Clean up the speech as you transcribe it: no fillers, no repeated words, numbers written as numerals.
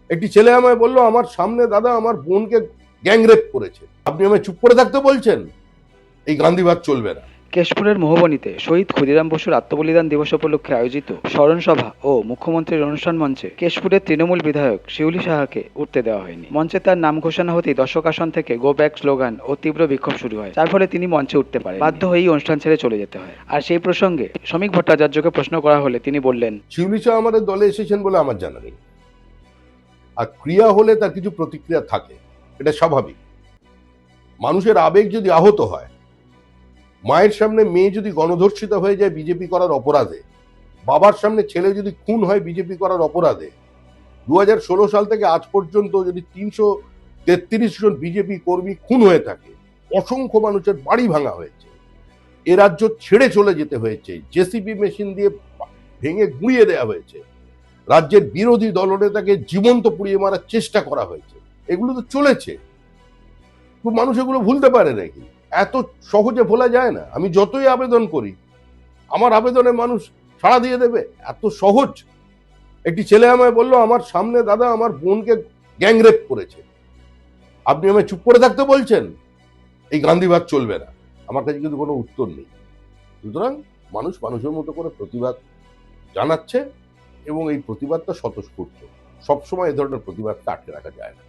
একটি ছেলে আমায় বললো আমার সামনে দাদা আমার বোনকে গ্যাংরেপ করেছে, আপনি আমায় চুপ করে থাকতে বলছেন? এই গান্ধীবাদ চলবে না। কেশপুরের মোহবনীতে শহীদ ক্ষুদিরাম বসুর আত্মবলিদান দিবস উপলক্ষে আয়োজিত স্মরণ সভা ও মুখ্যমন্ত্রীর অনুষ্ঠান মঞ্চে কেশপুরের তৃণমূল বিধায়ক শিউলি সাহাকে উঠতে দেওয়া হয়নি। মঞ্চে তার নাম ঘোষণা হতেই দর্শক আসন থেকে গো ব্যাক স্লোগান ও তীব্র বিক্ষোভ শুরু হয়, যার ফলে তিনি মঞ্চে উঠতে পারেন। বাধ্য হয়েই অনুষ্ঠান ছেড়ে চলে যেতে হয়। আর সেই প্রসঙ্গে শ্রমিক ভট্টাচার্যকে প্রশ্ন করা হলে তিনি বললেন, শিউলি শাহ আমাদের দলে এসেছেন বলে আমার জানা নেই। আর ক্রিয়া হলে তার কিছু প্রতিক্রিয়া থাকে, এটা স্বাভাবিক। মানুষের আবেগ যদি আহত হয়, মায়ের সামনে মেয়ে যদি গণধর্ষিতা হয়ে যায় বিজেপি করার অপরাধে, বাবার সামনে ছেলে যদি খুন হয় বিজেপি করার অপরাধে, 2016 সাল থেকে আজ পর্যন্ত যদি 333 জন বিজেপি কর্মী খুন হয়ে থাকে, অসংখ্য মানুষের বাড়ি ভাঙা হয়েছে, এ রাজ্য ছেড়ে চলে যেতে হয়েছে, জেসিবি মেশিন দিয়ে ভেঙে গুঁড়িয়ে দেওয়া হয়েছে, রাজ্যের বিরোধী দলনেতাকে জীবন্ত পুড়িয়ে মারার চেষ্টা করা হয়েছে, এগুলো তো চলেছে। মানুষ এগুলো ভুলতে পারে নাকি? এত সহজে ভোলা যায় না। আমি যতই আবেদন করি, আমার আবেদনে মানুষ সাড়া দিয়ে দেবে? এত সহজ? একটি ছেলে আমায় বললো আমার সামনে দাদা আমার বোনকে গ্যাংরেপ করেছে, আপনি আমায় চুপ করে থাকতে বলছেন? এই গান্ধীবাদ চলবে না। আমার কাছে কিন্তু কোনো উত্তর নেই। সুতরাং মানুষ মানুষের মতো করে প্রতিবাদ জানাচ্ছে, এবং এই প্রতিবাদটা স্বতঃস্ফূর্ত। সবসময় এ ধরনের প্রতিবাদকে আটকে রাখা যায় না।